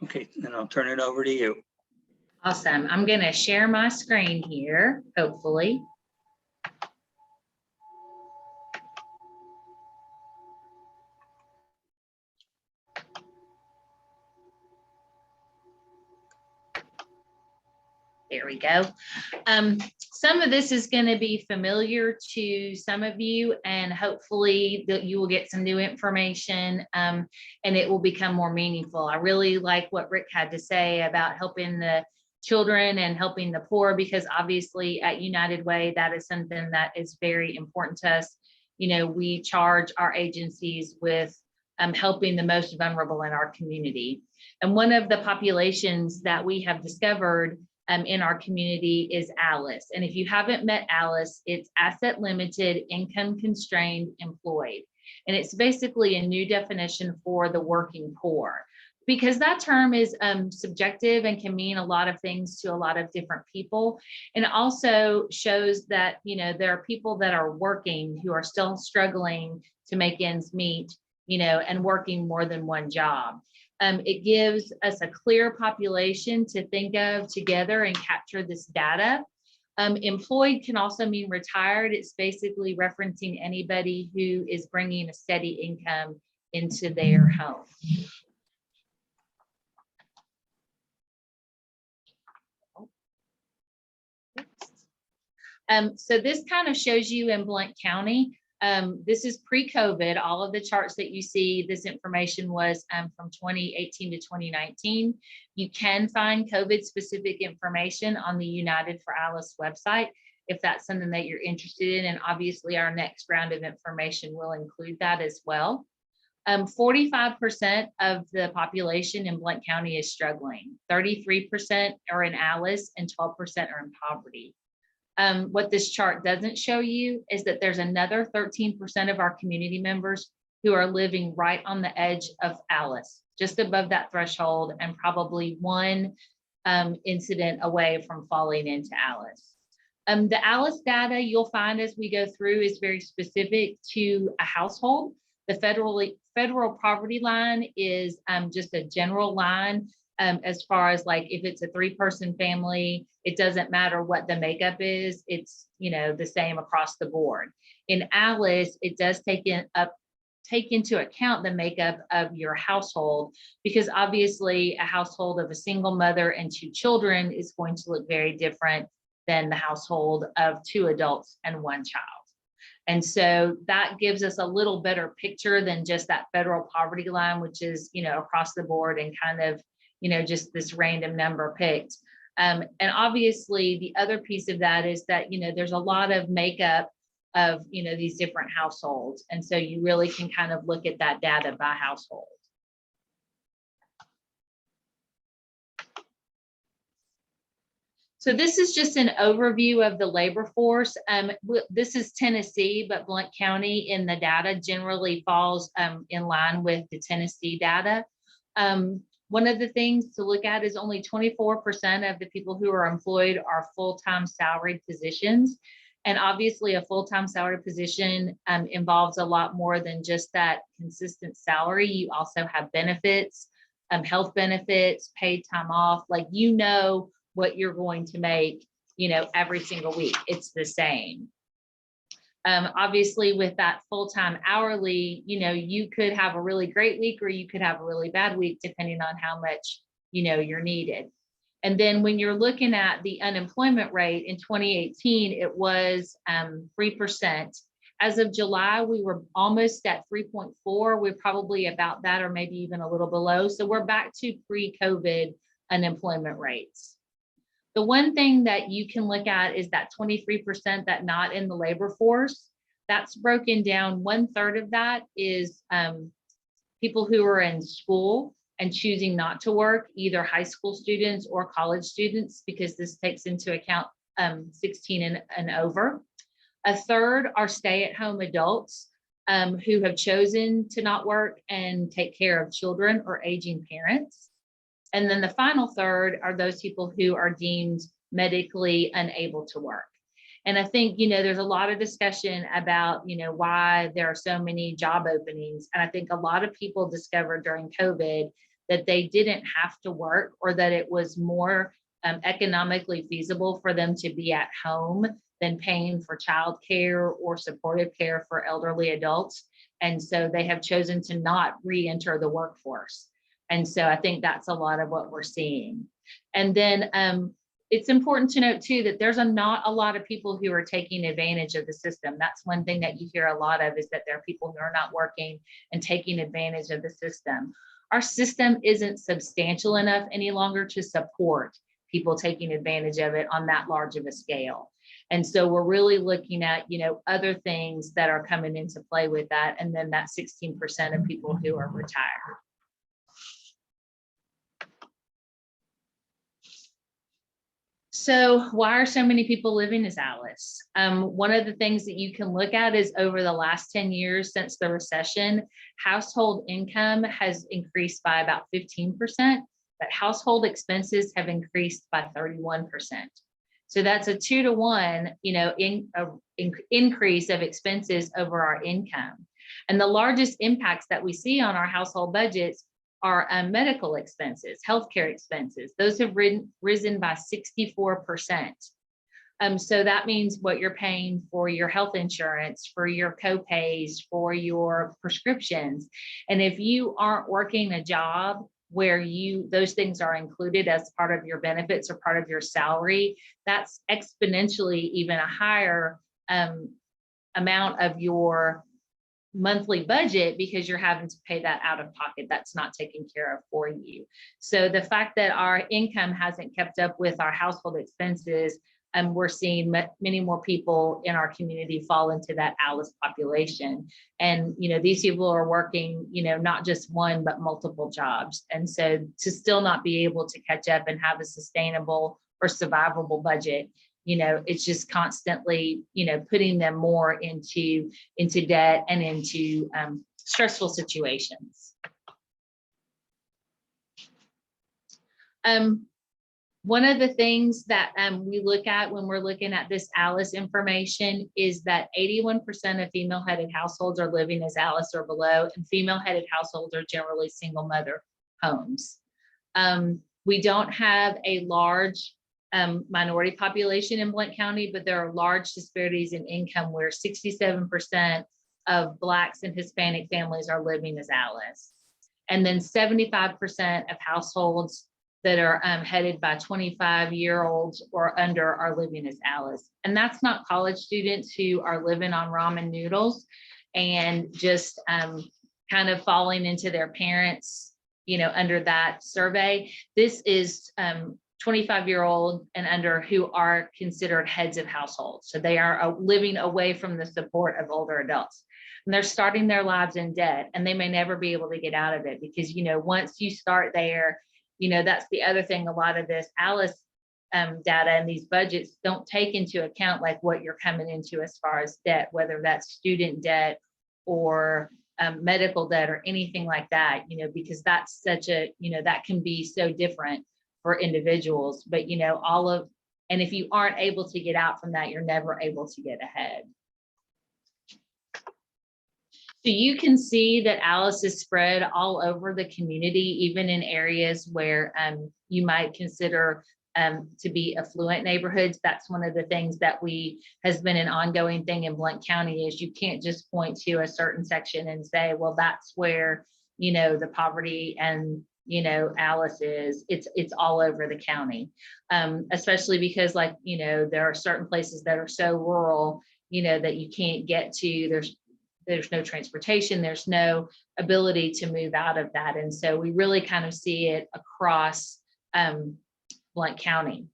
Okay, then I'll turn it over to you. Awesome. I'm going to share my screen here, hopefully. There we go. Some of this is going to be familiar to some of you, and hopefully that you will get some new information and it will become more meaningful. I really like what Rick had to say about helping the children and helping the poor, because obviously at United Way, that is something that is very important to us. You know, we charge our agencies with helping the most vulnerable in our community. And one of the populations that we have discovered in our community is ALICE. And if you haven't met ALICE, it's asset limited, income constrained, employed. And it's basically a new definition for the working poor, because that term is subjective and can mean a lot of things to a lot of different people. And it also shows that, you know, there are people that are working who are still struggling to make ends meet, you know, and working more than one job. It gives us a clear population to think of together and capture this data. Employed can also mean retired. It's basically referencing anybody who is bringing a steady income into their home. So this kind of shows you in Blount County. This is pre-COVID. All of the charts that you see, this information was from 2018 to 2019. You can find COVID-specific information on the United for Alice website if that's something that you're interested in. And obviously our next round of information will include that as well. 45% of the population in Blount County is struggling. 33% are in Alice and 12% are in poverty. What this chart doesn't show you is that there's another 13% of our community members who are living right on the edge of ALICE, just above that threshold, and probably one incident away from falling into ALICE. The ALICE data you'll find as we go through is very specific to a household. The federal poverty line is just a general line. As far as like if it's a 3-person family, it doesn't matter what the makeup is, it's, you know, the same across the board. In ALICE, it does take into account the makeup of your household, because obviously a household of a single mother and 2 children is going to look very different than the household of 2 adults and 1 child. And so that gives us a little better picture than just that federal poverty line, which is, you know, across the board and kind of, you know, just this random number picked. And obviously the other piece of that is that, you know, there's a lot of makeup of, you know, these different households. And so you really can kind of look at that data by household. So this is just an overview of the labor force. This is Tennessee, but Blount County in the data generally falls in line with the Tennessee data. One of the things to look at is only 24% of the people who are employed are full-time salaried positions. And obviously a full-time salaried position involves a lot more than just that consistent salary. You also have benefits, health benefits, paid time off, like, you know, what you're going to make, you know, every single week. It's the same. Obviously with that full-time hourly, you know, you could have a really great week or you could have a really bad week, depending on how much, you know, you're needed. And then when you're looking at the unemployment rate in 2018, it was 3%. As of July, we were almost at 3.4. We're probably about that, or maybe even a little below. So we're back to pre-COVID unemployment rates. The one thing that you can look at is that 23% that not in the labor force. That's broken down. 1/3 of that is people who are in school and choosing not to work, either high school students or college students, because this takes into account 16 and over. 1/3 are stay-at-home adults who have chosen to not work and take care of children or aging parents. And then the final 1/3 are those people who are deemed medically unable to work. And I think, you know, there's a lot of discussion about, you know, why there are so many job openings. And I think a lot of people discovered during COVID that they didn't have to work, or that it was more economically feasible for them to be at home than paying for childcare or supportive care for elderly adults. And so they have chosen to not re-enter the workforce. And so I think that's a lot of what we're seeing. And then it's important to note too that there's not a lot of people who are taking advantage of the system. That's one thing that you hear a lot of, is that there are people who are not working and taking advantage of the system. Our system isn't substantial enough any longer to support people taking advantage of it on that large of a scale. And so we're really looking at, other things that are coming into play with that. And then that 16% of people who are retired. So why are so many people living as ALICE? One of the things that you can look at is over the last 10 years since the recession, household income has increased by about 15%, but household expenses have increased by 31%. So that's a 2 to 1, increase of expenses over our income. And the largest impacts that we see on our household budgets are medical expenses, healthcare expenses. Those have risen by 64%. So that means what you're paying for your health insurance, for your co-pays, for your prescriptions. And if you aren't working a job where those things are included as part of your benefits or part of your salary, that's exponentially even a higher amount of your monthly budget, because you're having to pay that out of pocket. That's not taken care of for you. So the fact that our income hasn't kept up with our household expenses, we're seeing many more people in our community fall into that ALICE population. And, these people are working, not just one, but multiple jobs. And so to still not be able to catch up and have a sustainable or survivable budget, it's just constantly, putting them more into debt and into stressful situations. One of the things that we look at when we're looking at this ALICE information is that 81% of female-headed households are living as ALICE or below, and female-headed households are generally single mother homes. We don't have a large minority population in Blount County, but there are large disparities in income where 67% of Blacks and Hispanic families are living as ALICE. And then 75% of households that are headed by 25-year-olds or under are living as ALICE. And that's not college students who are living on ramen noodles and just kind of falling into their parents, under that survey. This is 25-year-old and under who are considered heads of households. So they are living away from the support of older adults. And they're starting their lives in debt, and they may never be able to get out of it because, once you start there, that's the other thing. A lot of this ALICE data and these budgets don't take into account like what you're coming into as far as debt, whether that's student debt or medical debt or anything like that, because that's such a, that can be so different for individuals. But, and if you aren't able to get out from that, you're never able to get ahead. So you can see that ALICE is spread all over the community, even in areas where you might consider to be affluent neighborhoods. That's one of the things that has been an ongoing thing in Blount County, is you can't just point to a certain section and say, well, that's where, the poverty and, ALICE is. It's all over the county, especially because there are certain places that are so rural, that you can't get to. There's no transportation, there's no ability to move out of that. And so we really kind of see it across Blount County.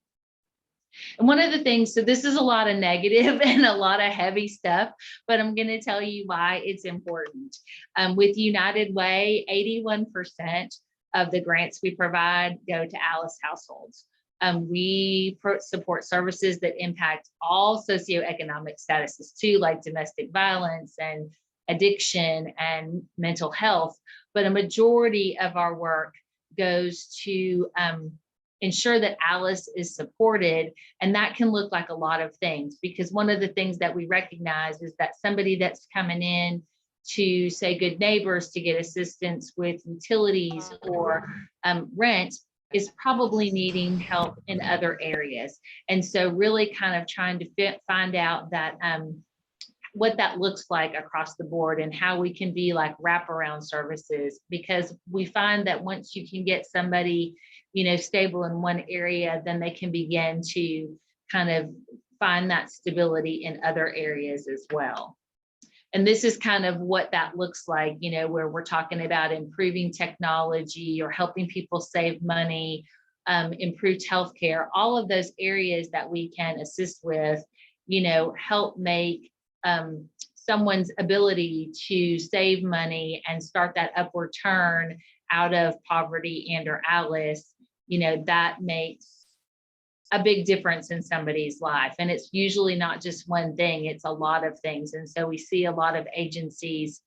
And one of the things, so this is a lot of negative and a lot of heavy stuff, but I'm going to tell you why it's important. With United Way, 81% of the grants we provide go to ALICE households. We support services that impact all socioeconomic statuses too, like domestic violence and addiction and mental health. But a majority of our work goes to ensure that ALICE is supported. And that can look like a lot of things, because one of the things that we recognize is that somebody that's coming in, to say Good Neighbors to get assistance with utilities or rent is probably needing help in other areas. And so really kind of trying to find out that what that looks like across the board and how we can be like wraparound services, because we find that once you can get somebody, you know, stable in one area, then they can begin to kind of find that stability in other areas as well. And this is kind of what that looks like, you know, where we're talking about improving technology or helping people save money, improved healthcare, all of those areas that we can assist with, you know, help make someone's ability to save money and start that upward turn out of poverty and or ALICE, you know, that makes a big difference in somebody's life. And it's usually not just one thing, it's a lot of things. And so we see a lot of agencies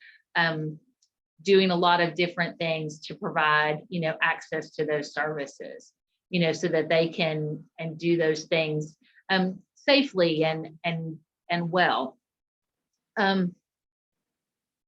doing a lot of different things to provide, you know, access to those services, you know, so that they can and do those things safely and well.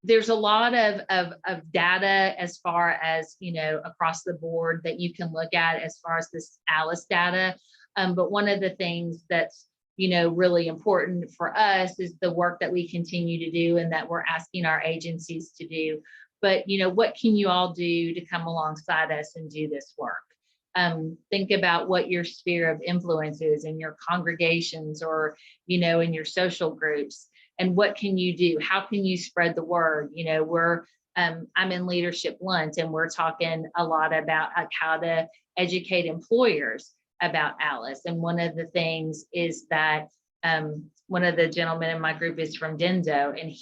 There's a lot of data as far as, you know, across the board that you can look at as far as this ALICE data. But one of the things that's, you know, really important for us is the work that we continue to do and that we're asking our agencies to do. But, you know, what can you all do to come alongside us and do this work? Think about what your sphere of influence is in your congregations or, you know, in your social groups. And what can you do? How can you spread the word? You know, I'm in Leadership Blount, and we're talking a lot about how to educate employers about ALICE. And one of the things is that one of the gentlemen in my group is from Denso, and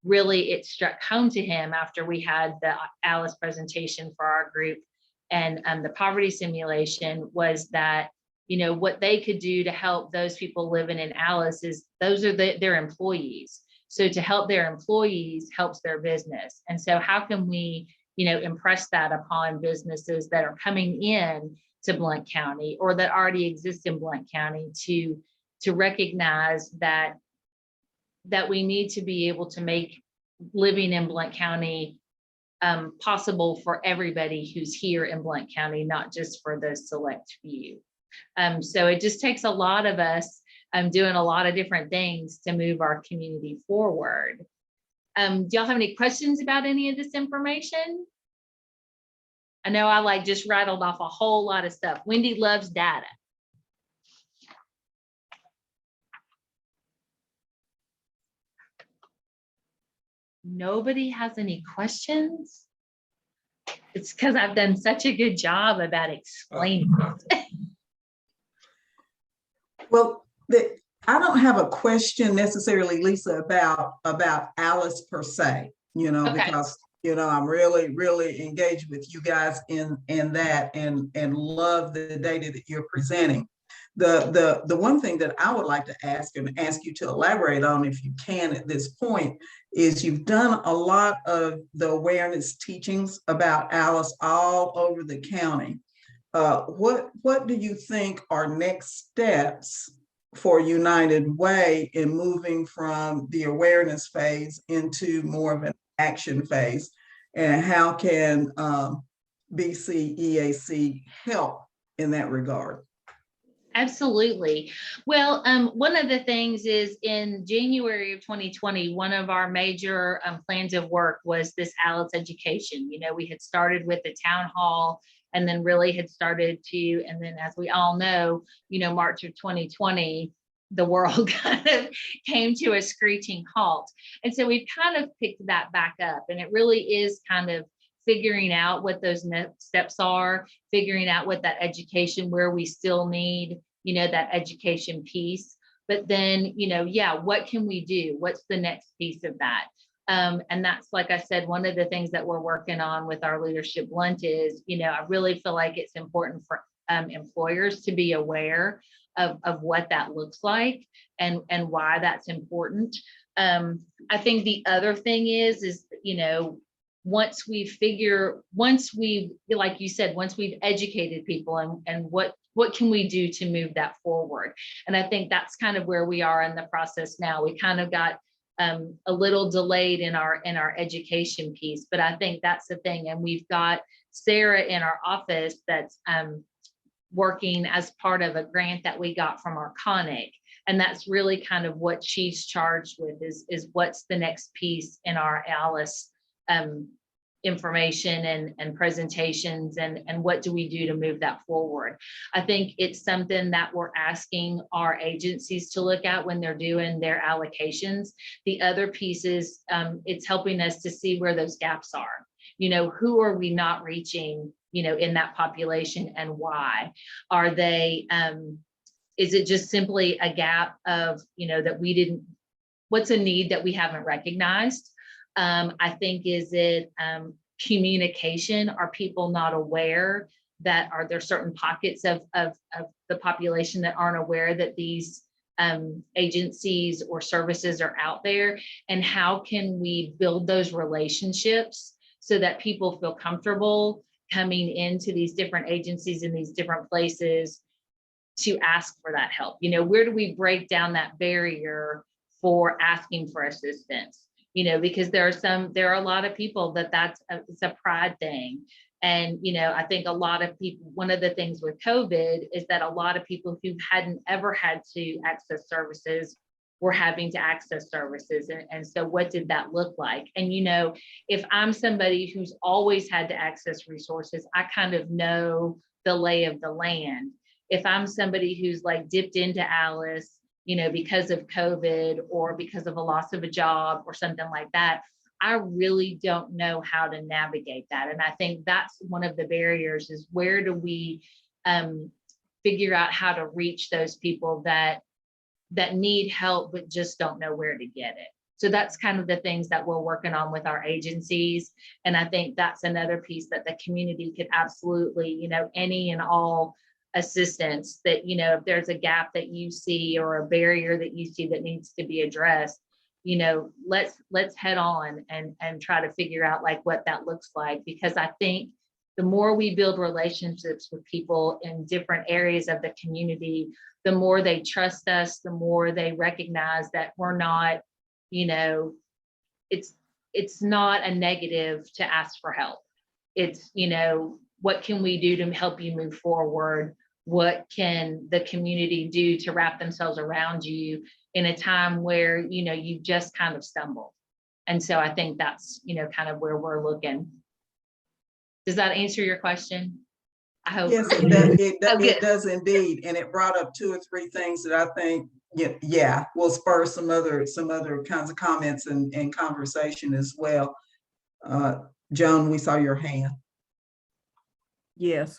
it struck home to him after we had the ALICE presentation for our group and the poverty simulation was that, you know, what they could do to help those people living in ALICE is those are their employees. So to help their employees helps their business. And so how can we, you know, impress that upon businesses that are coming in to Blount County or that already exist in Blount County to recognize that we need to be able to make living in Blount County possible for everybody who's here in Blount County, not just for the select few. So it just takes a lot of us doing a lot of different things to move our community forward. Do y'all have any questions about any of this information? I know I like just rattled off a whole lot of stuff. Wendy loves data. Nobody has any questions? It's because I've done such a good job about explaining it. Well, I don't have a question necessarily, Lisa, about ALICE per se, you know, Okay. because, you know, I'm really, really engaged with you guys in that and love the data that you're presenting. The one thing that I would like to ask and ask you to elaborate on, if you can at this point, is you've done a lot of the awareness teachings about ALICE all over the county. What do you think are next steps for United Way in moving from the awareness phase into more of an action phase? And how can BCEAC help in that regard? Absolutely. Well, one of the things is in January of 2020, one of our major plans of work was this ALICE education. You know, we had started with the town hall and then really had started to, and then as we all know, you know, March of 2020, the world kind of came to a screeching halt. And so we've kind of picked that back up, and it really is kind of figuring out what those next steps are, figuring out what that education, where we still need, you know, that education piece. But then, you know, yeah, what can we do? What's the next piece of that? And that's, like I said, one of the things that we're working on with our Leadership Blount is, you know, I really feel like it's important for employers to be aware of what that looks like and why that's important. I think the other thing is, you know, once we've, like you said, once we've educated people and what can we do to move that forward? And I think that's kind of where we are in the process now. We kind of got a little delayed in our education piece, but I think that's the thing. And we've got Sarah in our office that's working as part of a grant that we got from our Conic. And that's really kind of what she's charged with is what's the next piece in our Alice information and presentations, and what do we do to move that forward. I think it's something that we're asking our agencies to look at when they're doing their allocations. The other piece is it's helping us to see where those gaps are. You know, who are we not reaching, you know, in that population, and why? Are they is it just simply a gap of, you know, that we didn't, what's a need that we haven't recognized? I think, is it communication? Are people not aware that are there certain pockets of the population that aren't aware that these agencies or services are out there? And how can we build those relationships so that people feel comfortable coming into these different agencies in these different places to ask for that help? You know, where do we break down that barrier for asking for assistance? You know, because there are a lot of people it's a pride thing. And, you know, I think a lot of people, one of the things with COVID is that a lot of people who hadn't ever had to access services were having to access services. And so what did that look like? And, you know, if I'm somebody who's always had to access resources, I kind of know the lay of the land. If I'm somebody who's like dipped into Alice, you know, because of COVID or because of a loss of a job or something like that, I really don't know how to navigate that. And I think that's one of the barriers, is where do we figure out how to reach those people that need help but just don't know where to get it. So that's kind of the things that we're working on with our agencies. And I think that's another piece that the community could absolutely, you know, any and all assistance that, you know, if there's a gap that you see or a barrier that you see that needs to be addressed, you know, let's head on and try to figure out like what that looks like. Because I think the more we build relationships with people in different areas of the community, the more they trust us, the more they recognize that we're not, you know, it's not a negative to ask for help. It's, you know, what can we do to help you move forward? What can the community do to wrap themselves around you in a time where, you know, you just kind of stumbled? And so I think that's, you know, kind of where we're looking. Does that answer your question? I hope. Yes, it does indeed. And it brought up 2 or 3 things that I think, yeah, will spur some other kinds of comments and conversation as well. Joan, we saw your hand. Yes,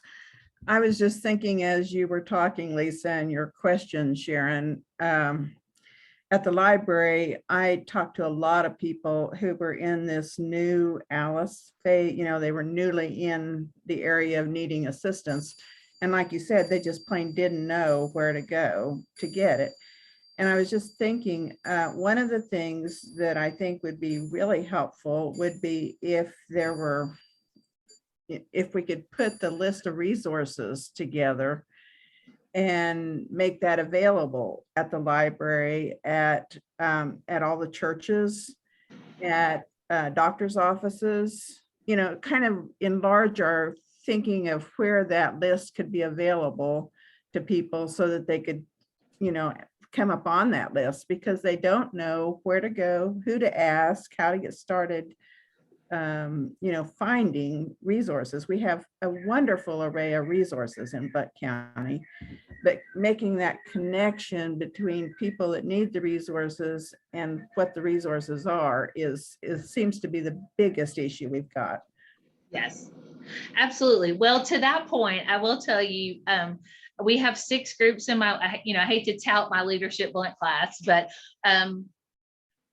I was just thinking as you were talking, Lisa, and your question, Sharon, at the library, I talked to a lot of people who were in this new Alice phase. You know, they were newly in the area of needing assistance. And like you said, they just plain didn't know where to go to get it. And I was just thinking, one of the things that I think would be really helpful would be if we could put the list of resources together and make that available at the library, at all the churches, at doctor's offices, you know, kind of enlarge our thinking of where that list could be available to people so that they could, you know, come up on that list, because they don't know where to go, who to ask, how to get started, you know, finding resources. We have a wonderful array of resources in Butte County, but making that connection between people that need the resources and what the resources are seems to be the biggest issue we've got. Yes, absolutely. Well, to that point, I will tell you, we have 6 groups in my, you know, I hate to tout my leadership Blount class, but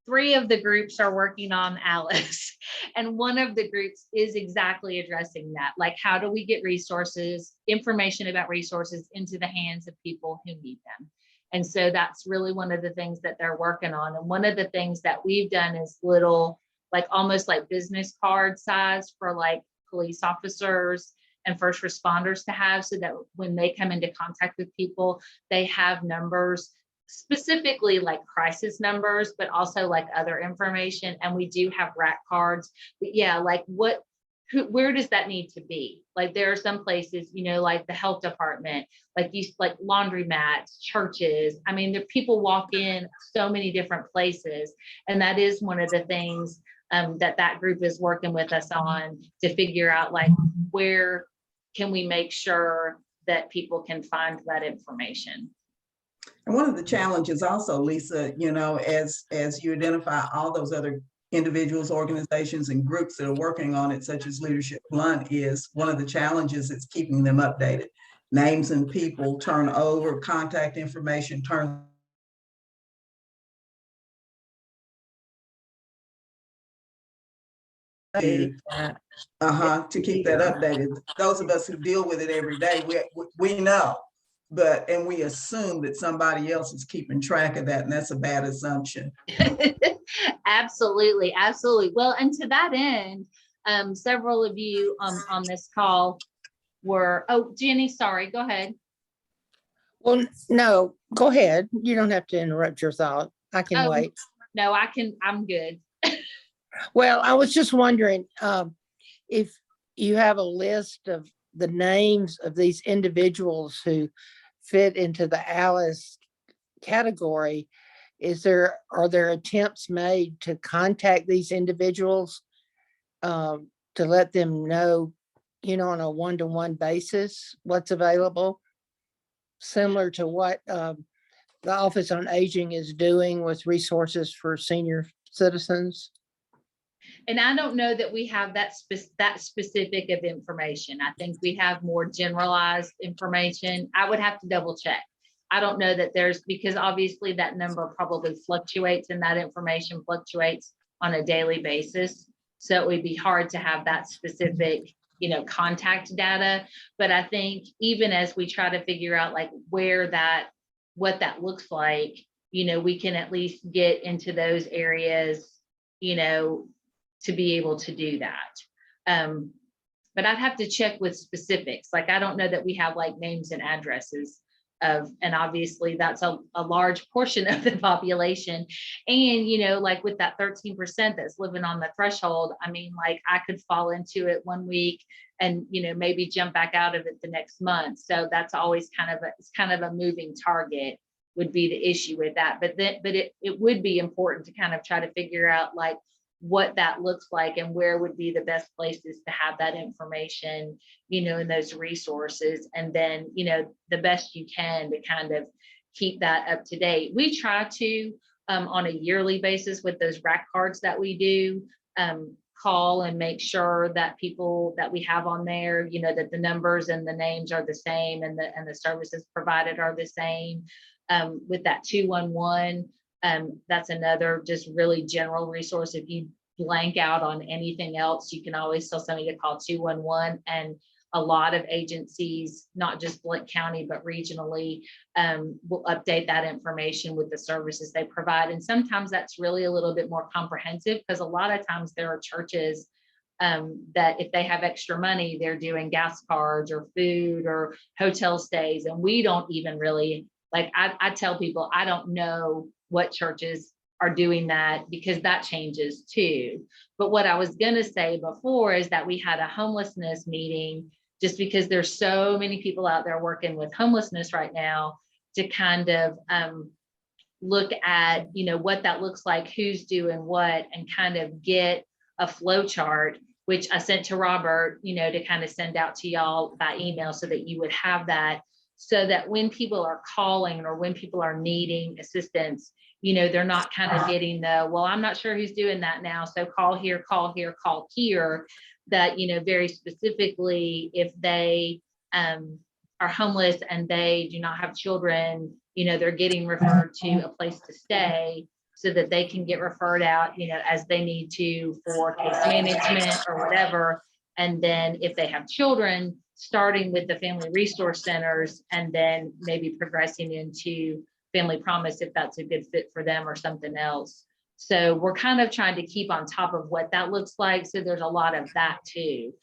3 of the groups are working on Alice. And one of the groups is exactly addressing that. Like, how do we get resources, information about resources into the hands of people who need them? And so that's really one of the things that they're working on. And one of the things that we've done is little, like almost like business card size for like police officers and first responders to have, so that when they come into contact with people, they have numbers specifically like crisis numbers, but also like other information. And we do have rack cards. But yeah, like where does that need to be? Like there are some places, like the health department, like laundromats, churches. I mean, people walk in so many different places. And that is one of the things that group is working with us on, to figure out like where can we make sure that people can find that information. And one of the challenges also, Lisa, as you identify all those other individuals, organizations, and groups that are working on it, such as Leadership Blount, is one of the challenges is keeping them updated. Names and people turn over, contact information turns to keep that updated. Those of us who deal with it every day, we know, and we assume that somebody else is keeping track of that, and that's a bad assumption. Absolutely. Well, and to that end, several of you on this call were, Jenny, sorry, go ahead. Well, no, go ahead. You don't have to interrupt your thought. I can wait. No, I'm good. Well, I was just wondering if you have a list of the names of these individuals who fit into the Alice category. Are there attempts made to contact these individuals to let them know, on a one-to-one basis, what's available? Similar to what the Office on Aging is doing with resources for senior citizens? And I don't know that we have that specific of information. I think we have more generalized information. I would have to double check. I don't know that because obviously that number probably fluctuates, and that information fluctuates on a daily basis. So it would be hard to have that specific, contact data. But I think even as we try to figure out like what that looks like, we can at least get into those areas, to be able to do that. But I'd have to check with specifics. Like, I don't know that we have like names and addresses and obviously that's a large portion of the population. And, like with that 13% that's living on the threshold, I mean, like I could fall into it one week and, maybe jump back out of it the next month. So that's always it's kind of a moving target would be the issue with that. But it would be important to kind of try to figure out like what that looks like and where would be the best places to have that information, and those resources. And then, the best you can to kind of keep that up to date. We try to, on a yearly basis with those rack cards that we do, call and make sure that people that we have on there, that the numbers and the names are the same and the services provided are the same. With that 211, that's another just really general resource. If you blank out on anything else, you can always tell somebody to call 211. And a lot of agencies, not just Blount County, but regionally, will update that information with the services they provide. And sometimes that's really a little bit more comprehensive, because a lot of times there are churches that if they have extra money, they're doing gas cards or food or hotel stays. And we don't even really, like I tell people, I don't know what churches are doing that, because that changes too. But what I was going to say before is that we had a homelessness meeting, just because there's so many people out there working with homelessness right now, to kind of look at, what that looks like, who's doing what, and kind of get a flow chart, which I sent to Robert, to kind of send out to y'all by email so that you would have that, so that when people are calling or when people are needing assistance, they're not kind of getting well, I'm not sure who's doing that now, so call here, call here, call here. That, very specifically, if they are homeless and they do not have children, they're getting referred to a place to stay, so that they can get referred out, as they need to for case management or whatever. And then if they have children, starting with the family resource centers and then maybe progressing into Family Promise if that's a good fit for them or something else. So we're kind of trying to keep on top of what that looks like. So there's a lot of that too,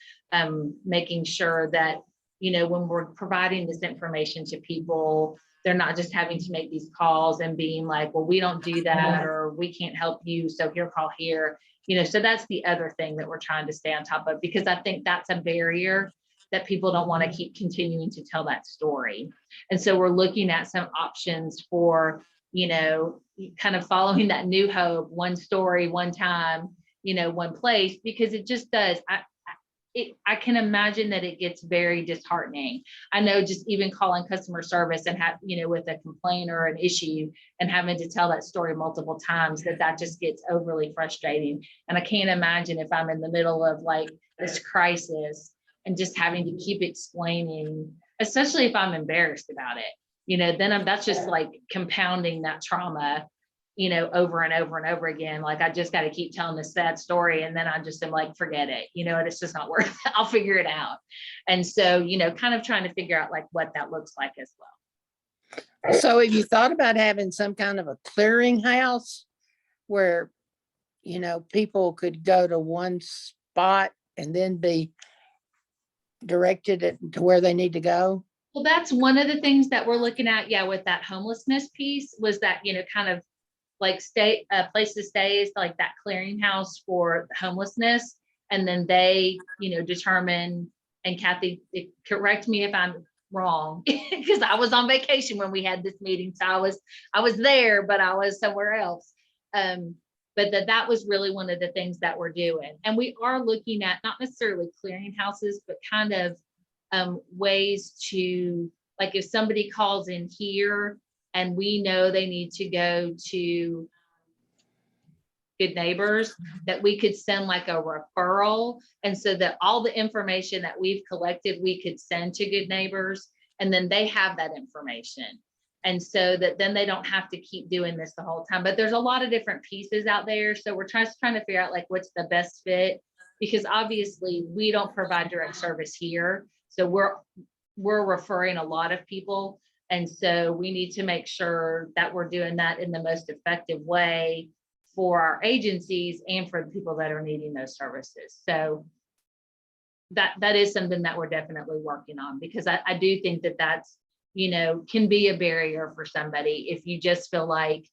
making sure that, when we're providing this information to people, they're not just having to make these calls and being like, well, we don't do that, or we can't help you, so here, call here. So that's the other thing that we're trying to stay on top of, because I think that's a barrier that people don't want to keep continuing to tell that story. And so we're looking at some options for, kind of following that New Hope, one story, one time, one place, because it just does. I can imagine that it gets very disheartening. I know just even calling customer service and have, with a complaint or an issue and having to tell that story multiple times, that just gets overly frustrating. And I can't imagine if I'm in the middle of like this crisis and just having to keep explaining, especially if I'm embarrassed about it, then that's just like compounding that trauma, over and over and over again. Like, I just got to keep telling this sad story. And then I just am like, forget it, and it's just not worth it. I'll figure it out. And so, kind of trying to figure out like what that looks like as well. So have you thought about having some kind of a clearinghouse where, people could go to one spot and then be directed to where they need to go? Well, that's one of the things that we're looking at. Yeah. With that homelessness piece was that, kind of like place to stay is like that clearinghouse for homelessness. And then they, determine, and Kathy, correct me if I'm wrong, because I was on vacation when we had this meeting. So I was there, but I was somewhere else. But that was really one of the things that we're doing. And we are looking at not necessarily clearinghouses, but kind of ways to, like, if somebody calls in here and we know they need to go to Good Neighbors, that we could send like a referral. And so that all the information that we've collected, we could send to Good Neighbors, and then they have that information. And so that then they don't have to keep doing this the whole time. But there's a lot of different pieces out there. So we're trying to figure out like what's the best fit, because obviously we don't provide direct service here. So we're referring a lot of people. And so we need to make sure that we're doing that in the most effective way for our agencies and for the people that are needing those services. So that is something that we're definitely working on, because I do think that that's, can be a barrier for somebody if you just feel like,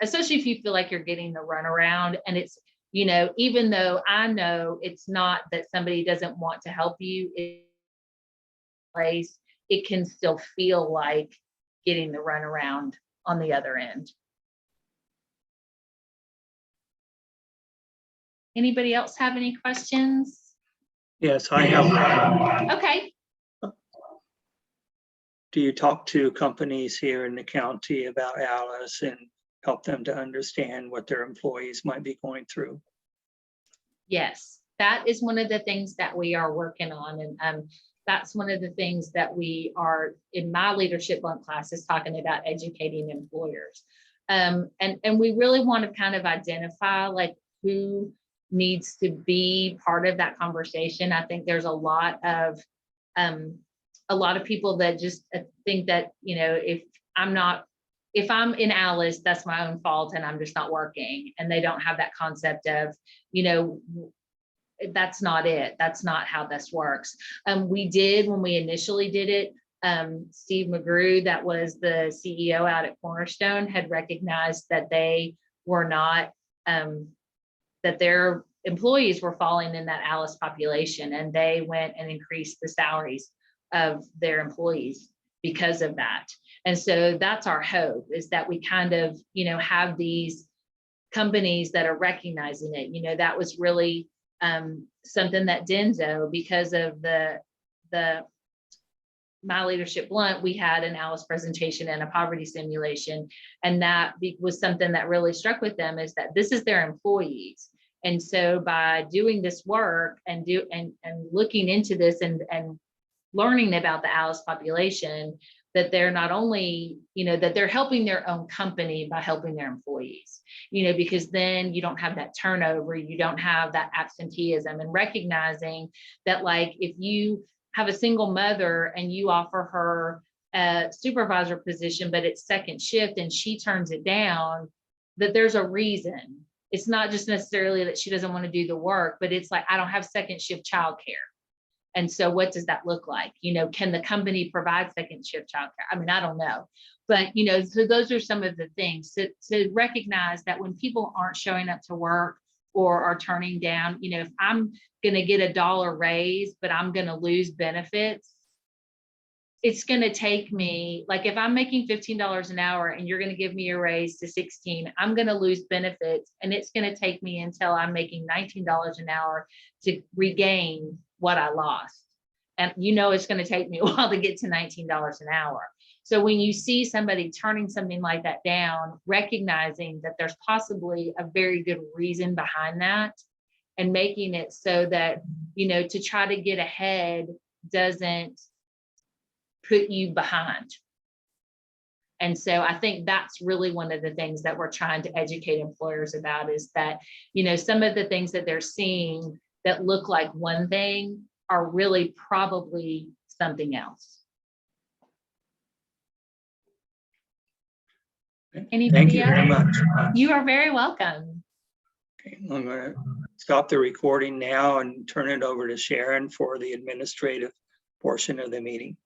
especially if you feel like you're getting the runaround. And it's, even though I know it's not that somebody doesn't want to help you in place, it can still feel like getting the runaround on the other end. Anybody else have any questions? Yes, I have. Okay. Do you talk to companies here in the county about Alice and help them to understand what their employees might be going through? Yes, that is one of the things that we are working on. And that's one of the things that we are in my leadership Blount class is talking about educating employers. And we really want to kind of identify like who needs to be part of that conversation. I think there's a lot of people that just think that, if I'm in Alice, that's my own fault and I'm just not working. And they don't have that concept of, that's not it. That's not how this works. We did, when we initially did it, Steve McGrew, that was the CEO out at Cornerstone, had recognized that they were not, that their employees were falling in that Alice population, and they went and increased the salaries of their employees because of that. And so that's our hope, is that we kind of, have these companies that are recognizing it. That was really something that Denso, because of the My Leadership Blount, we had an Alice presentation and a poverty simulation. And that was something that really struck with them, is that this is their employees. And so by doing this work and looking into this and learning about the Alice population, that they're not only, that they're helping their own company by helping their employees, because then you don't have that turnover, you don't have that absenteeism, and recognizing that, like, if you have a single mother and you offer her a supervisor position, but it's second shift and she turns it down, that there's a reason. It's not just necessarily that she doesn't want to do the work, but it's like, I don't have second shift childcare. And so what does that look like? You know, can the company provide second shift childcare? I mean, I don't know. But, you know, so those are some of the things to recognize that when people aren't showing up to work or are turning down, you know, if I'm going to get $1 raise, but I'm going to lose benefits, it's going to take me, like if I'm making $15 an hour and you're going to give me a raise to 16, I'm going to lose benefits. And it's going to take me until I'm making $19 an hour to regain what I lost. And you know, it's going to take me a while to get to $19 an hour. So when you see somebody turning something like that down, recognizing that there's possibly a very good reason behind that and making it so that, you know, to try to get ahead doesn't put you behind. And so I think that's really one of the things that we're trying to educate employers about is that, you know, some of the things that they're seeing that look like one thing are really probably something else. Anybody Thank you very else? much. You are very welcome. Okay, I'm going to stop the recording now and turn it over to Sharon for the administrative portion of the meeting.